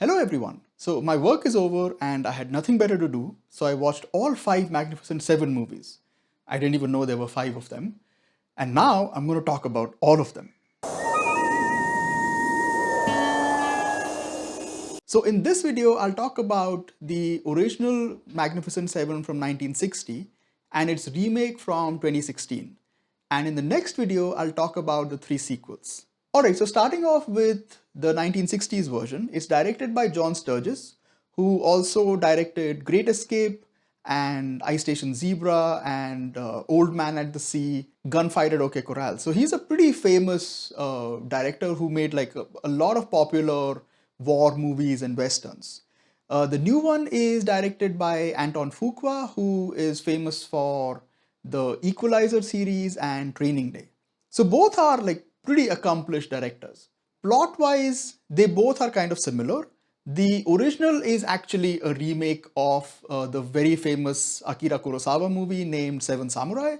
Hello everyone. So my work is over and I had nothing better to do, so I watched all five Magnificent Seven movies. I didn't even know there were five of them. And now I'm going to talk about all of them. So in this video, I'll talk about the original Magnificent Seven from 1960 and its remake from 2016. And in the next video, I'll talk about the three sequels. Alright, so starting off with the 1960s version, it's directed by John Sturges, who also directed Great Escape and Ice Station Zebra and Old Man at the Sea, Gunfight at OK Corral. So he's a pretty famous director who made like a lot of popular war movies and westerns. The new one is directed by Anton Fuqua, who is famous for the Equalizer series and Training Day. So both are like pretty accomplished directors. Plot-wise, they both are kind of similar. The original is actually a remake of the very famous Akira Kurosawa movie named Seven Samurai.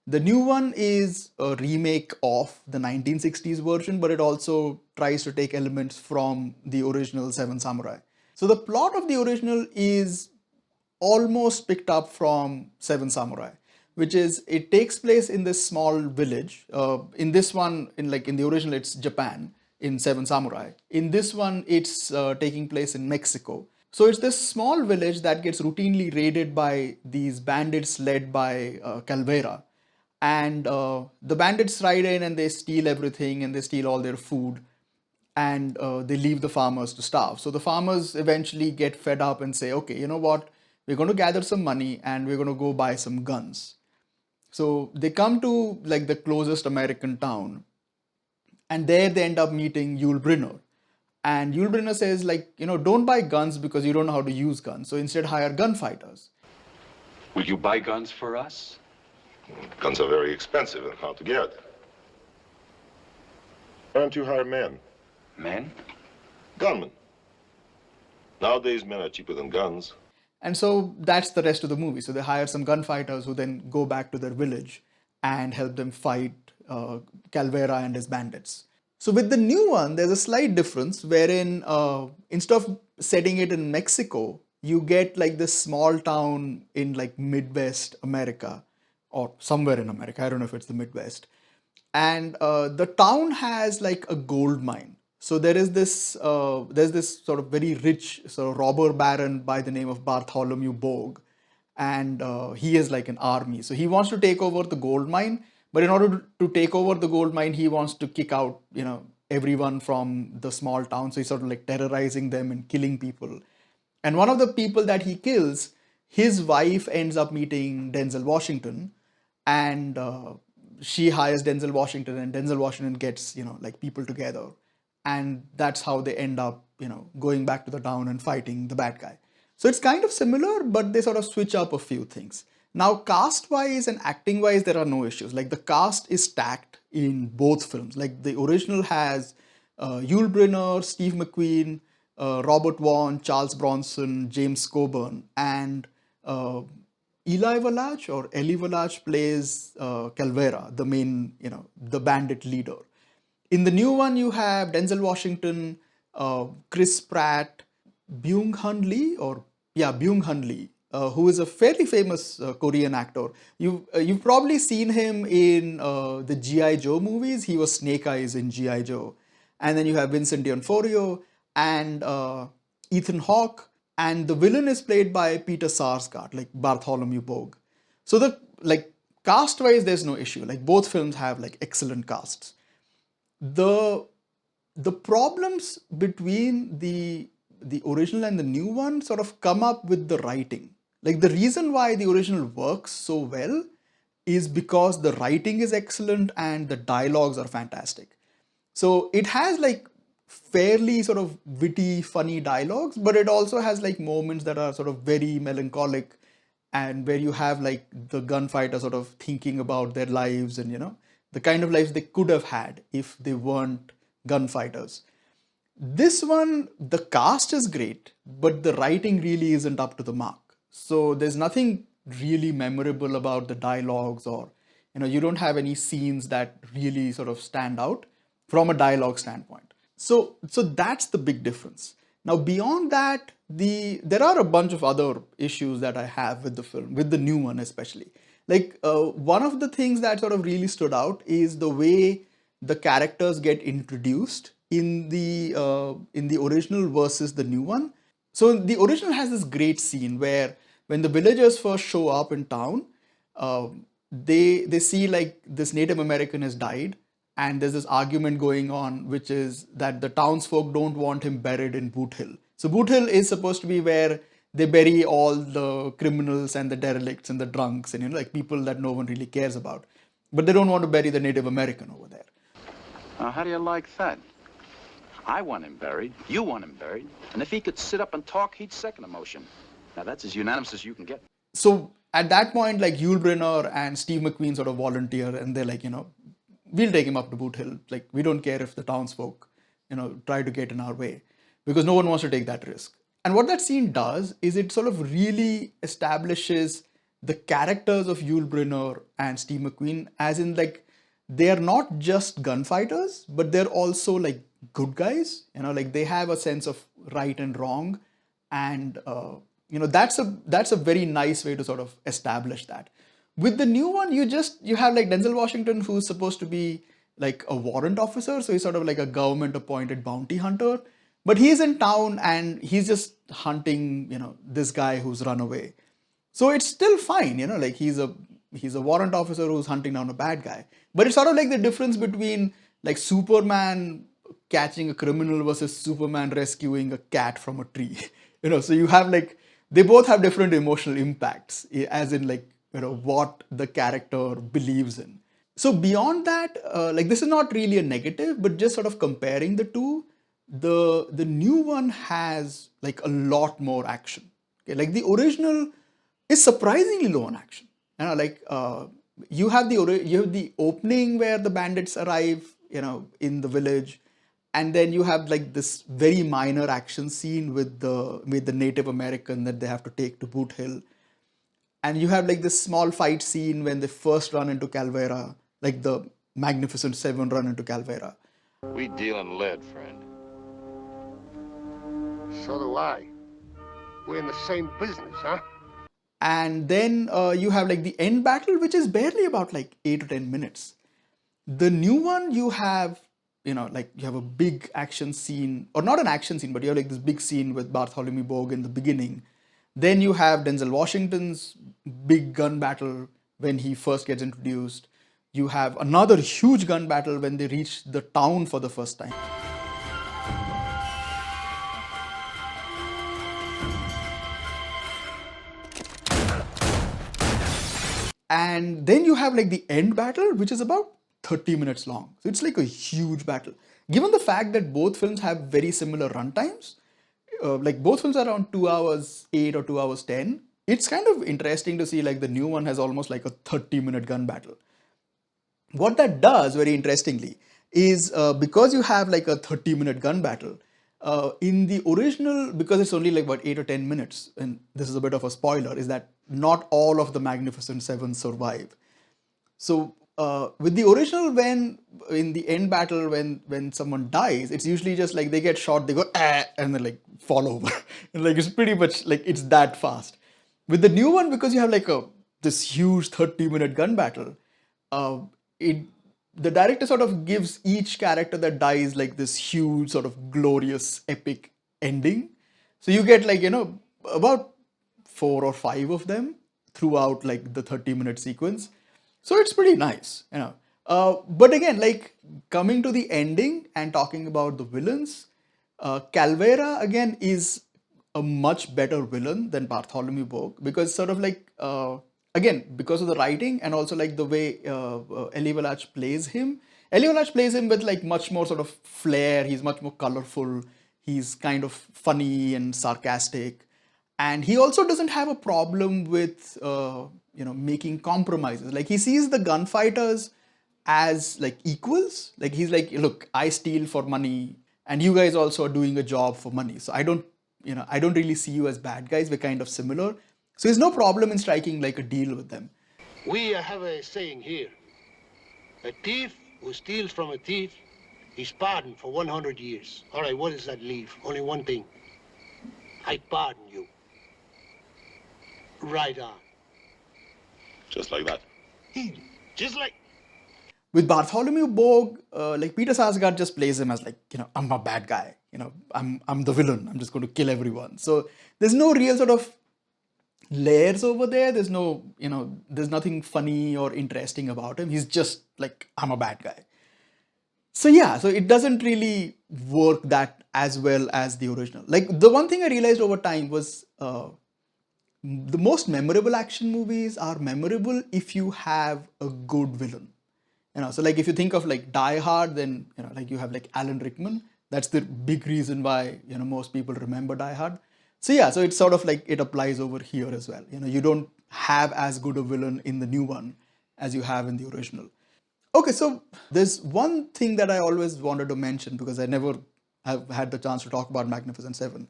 The new one is a remake of the 1960s version, but it also tries to take elements from the original Seven Samurai. So the plot of the original is almost picked up from Seven Samurai, which is it takes place in this small village. In this one, in the original, it's Japan in Seven Samurai. In this one, it's taking place in Mexico. So it's this small village that gets routinely raided by these bandits led by Calvera. And the bandits ride in and they steal everything and they steal all their food and they leave the farmers to starve. So the farmers eventually get fed up and say, okay, you know what? We're going to gather some money and we're going to go buy some guns. So they come to like the closest American town and there they end up meeting Yul Brynner. And Yul Brynner says like, don't buy guns because you don't know how to use guns. So instead hire gunfighters. Will you buy guns for us? Guns are very expensive and hard to get. Why don't you hire men? Men? Gunmen. Nowadays, men are cheaper than guns. And so that's the rest of the movie. So they hire some gunfighters who then go back to their village and help them fight Calvera and his bandits. So with the new one, there's a slight difference wherein instead of setting it in Mexico, you get like this small town in like Midwest America or somewhere in America. I don't know if it's the Midwest. And the town has like a gold mine. So there's this sort of very rich sort of robber baron by the name of Bartholomew Bogue, and he is like an army. So he wants to take over the gold mine, but in order to take over the gold mine, he wants to kick out everyone from the small town. So he's sort of like terrorizing them and killing people. And one of the people that he kills, his wife ends up meeting Denzel Washington, and she hires Denzel Washington, and Denzel Washington gets like people together. And that's how they end up, going back to the town and fighting the bad guy. So it's kind of similar, but they sort of switch up a few things. Now, cast-wise and acting-wise, there are no issues. Like the cast is stacked in both films. Like the original has Yul Brynner, Steve McQueen, Robert Vaughn, Charles Bronson, James Coburn, and Eli Wallach plays Calvera, the main, the bandit leader. In the new one, you have Denzel Washington, Chris Pratt, Byung-hun Lee, who is a fairly famous Korean actor. You've probably seen him in the G.I. Joe movies. He was Snake Eyes in G.I. Joe. And then you have Vincent D'Onofrio and Ethan Hawke. And the villain is played by Peter Sarsgaard, like Bartholomew Bogue. So cast-wise, there's no issue. Like both films have like excellent casts. The problems between the original and the new one sort of come up with the writing. Like the reason why the original works so well is because the writing is excellent and the dialogues are fantastic. So it has like fairly sort of witty, funny dialogues, but it also has like moments that are sort of very melancholic and where you have like the gunfighter sort of thinking about their lives and the kind of lives they could have had if they weren't gunfighters. This one, the cast is great, but the writing really isn't up to the mark. So there's nothing really memorable about the dialogues, or you don't have any scenes that really sort of stand out from a dialogue standpoint. So that's the big difference. Now, beyond that, there are a bunch of other issues that I have with the film, with the new one especially. Like one of the things that sort of really stood out is the way the characters get introduced in the original versus the new one. So the original has this great scene where when the villagers first show up in town, they see like this Native American has died, and there's this argument going on, which is that the townsfolk don't want him buried in Boot Hill. So Boot Hill is supposed to be where they bury all the criminals and the derelicts and the drunks and like people that no one really cares about, but they don't want to bury the Native American over there. How do you like that? I want him buried. You want him buried. And if he could sit up and talk, he'd second a motion. Now, that's as unanimous as you can get. So at that point, like Yul Brynner and Steve McQueen sort of volunteer, and they're like, we'll take him up to Boot Hill. Like, we don't care if the townsfolk, try to get in our way, because no one wants to take that risk. And what that scene does is it sort of really establishes the characters of Yul Brynner and Steve McQueen, as in like they are not just gunfighters, but they're also like good guys. Like they have a sense of right and wrong, and that's a very nice way to sort of establish that. With the new one, you have like Denzel Washington, who's supposed to be like a warrant officer, so he's sort of like a government appointed bounty hunter, but he's in town and he's just hunting this guy who's run away. So it's still fine, like he's a warrant officer who's hunting down a bad guy. But it's sort of like the difference between like Superman catching a criminal versus Superman rescuing a cat from a tree. So you have like, they both have different emotional impacts, as in like, what the character believes in. So beyond that, like this is not really a negative, but just sort of comparing the two, the new one has like a lot more action. Okay, like the original is surprisingly low on action. Like you have the opening where the bandits arrive, in the village, and then you have like this very minor action scene with the Native American that they have to take to Boot Hill, and you have like this small fight scene when they first run into Calvera, like the Magnificent Seven run into Calvera. We deal in lead, friend. So do I. We're in the same business, huh? And then you have like the end battle, which is barely about like 8 to 10 minutes. The new one, you have, like you have a big action scene, or not an action scene, but you have like this big scene with Bartholomew Berg in the beginning. Then you have Denzel Washington's big gun battle when he first gets introduced. You have another huge gun battle when they reach the town for the first time. And then you have like the end battle, which is about 30 minutes long. So it's like a huge battle. Given the fact that both films have very similar runtimes, like both films are around 2 hours 8 or 2 hours 10, it's kind of interesting to see like the new one has almost like a 30-minute gun battle. What that does, very interestingly, is because you have like a 30-minute gun battle, in the original, because it's only like about 8 or 10 minutes, and this is a bit of a spoiler, is that not all of the Magnificent Seven survive. So with the original, when in the end battle, when someone dies, it's usually just like they get shot, they go and then like fall over. And like it's pretty much like it's that fast. With the new one, because you have like this huge 30-minute gun battle, the director sort of gives each character that dies like this huge sort of glorious epic ending. So you get like about 4 or 5 of them throughout like the 30-minute sequence. So it's pretty nice, but again, like coming to the ending and talking about the villains, Calvera again is a much better villain than Bartholomew Berg, because sort of like again, because of the writing and also like the way Elie Wallach plays him. Elie Wallach plays him with like much more sort of flair. He's much more colorful. He's kind of funny and sarcastic. And he also doesn't have a problem with, making compromises. Like he sees the gunfighters as like equals. Like he's like, look, I steal for money and you guys also are doing a job for money. So I don't really see you as bad guys. We're kind of similar. So there's no problem in striking like a deal with them. We have a saying here. A thief who steals from a thief is pardoned for 100 years. All right, what does that leave? Only one thing. I pardon you. Right on. Just like that. Just like... With Bartholomew Borg, like Peter Sarsgaard just plays him as like, I'm a bad guy. I'm the villain. I'm just going to kill everyone. So there's no real sort of layers over there. There's no, there's nothing funny or interesting about him. He's just like, I'm a bad guy. So yeah, so it doesn't really work that as well as the original. Like the one thing I realized over time was the most memorable action movies are memorable if you have a good villain. So like if you think of like Die Hard, then like you have like Alan Rickman. That's the big reason why most people remember Die Hard. So yeah, so it's sort of like it applies over here as well. You don't have as good a villain in the new one as you have in the original. Okay, so there's one thing that I always wanted to mention because I never have had the chance to talk about Magnificent Seven.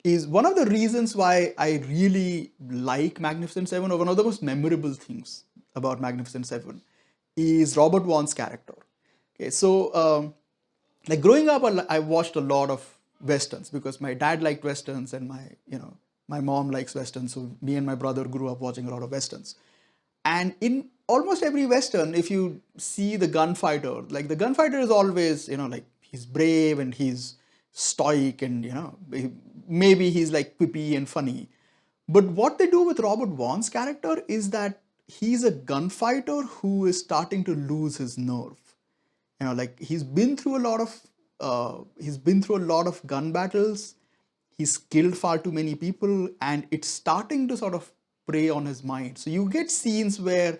Is one of the reasons why I really like Magnificent Seven, or one of the most memorable things about Magnificent Seven, is Robert Vaughn's character. Okay, so like growing up, I watched a lot of westerns because my dad liked westerns and my mom likes westerns. So me and my brother grew up watching a lot of westerns. And in almost every western, if you see the gunfighter, like the gunfighter is always, like he's brave and he's stoic and, maybe he's like quippy and funny. But what they do with Robert Vaughn's character is that he's a gunfighter who is starting to lose his nerve. Like he's been through a lot of gun battles. He's killed far too many people, and it's starting to sort of prey on his mind. So you get scenes where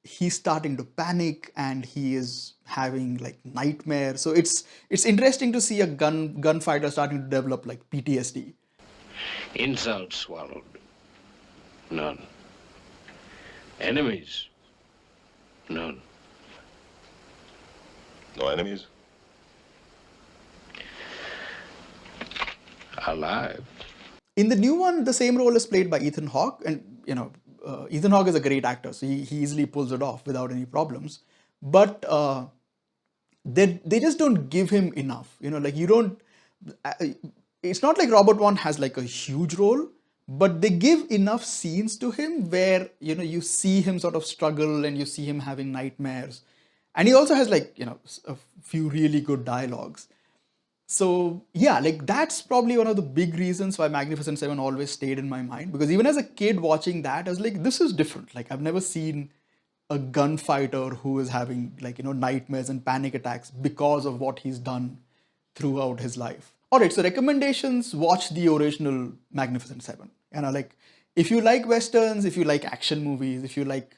he's starting to panic and he is having like nightmares. So it's interesting to see a gunfighter starting to develop like PTSD. Insults swallowed. None. Enemies? None. No enemies? Alive. In the new one, the same role is played by Ethan Hawke, and Ethan Hawke is a great actor, so he easily pulls it off without any problems. But they just don't give him enough. Like you don't. It's not like Robert Vaughn has like a huge role, but they give enough scenes to him where you see him sort of struggle and you see him having nightmares, and he also has like a few really good dialogues. So yeah, like that's probably one of the big reasons why Magnificent Seven always stayed in my mind, because even as a kid watching that, I was like, this is different. Like I've never seen a gunfighter who is having like nightmares and panic attacks because of what he's done throughout his life. All right, so recommendations: watch the original Magnificent Seven. Like if you like westerns, if you like action movies, if you like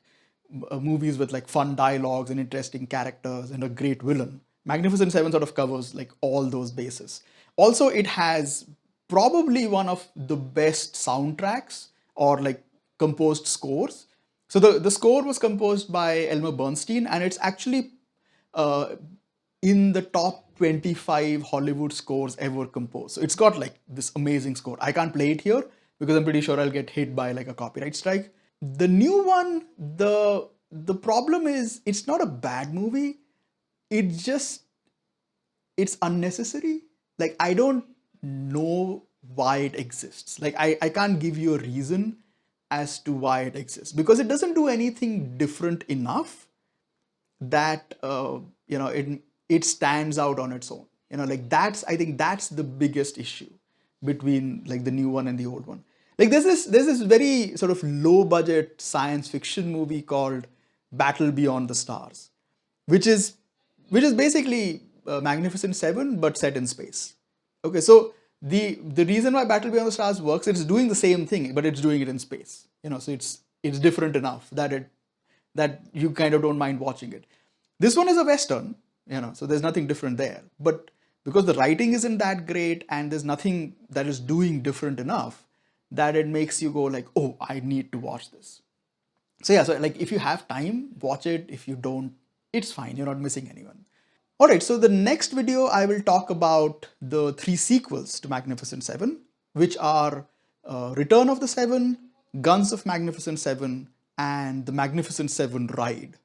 movies with like fun dialogues and interesting characters and a great villain, Magnificent Seven sort of covers like all those bases. Also, it has probably one of the best soundtracks or like composed scores. So the score was composed by Elmer Bernstein, and it's actually in the top 25 Hollywood scores ever composed. So it's got like this amazing score. I can't play it here because I'm pretty sure I'll get hit by like a copyright strike. The new one, the problem is it's not a bad movie. It's unnecessary. Like I don't know why it exists. Like I can't give you a reason as to why it exists, because it doesn't do anything different enough that it stands out on its own. Like I think that's the biggest issue between like the new one and the old one. Like there's this very sort of low budget science fiction movie called Battle Beyond the Stars, which is basically Magnificent Seven but set in space. Okay, so the reason why Battle Beyond the Stars works, it's doing the same thing, but it's doing it in space. So it's different enough that you kind of don't mind watching it. This one is a Western, so there's nothing different there. But because the writing isn't that great and there's nothing that is doing different enough, that it makes you go like, oh, I need to watch this. So yeah, so like if you have time, watch it. If you don't, it's fine. You're not missing anyone. All right, so the next video I will talk about the 3 sequels to Magnificent Seven, which are Return of the Seven, Guns of Magnificent Seven, and the Magnificent Seven Ride.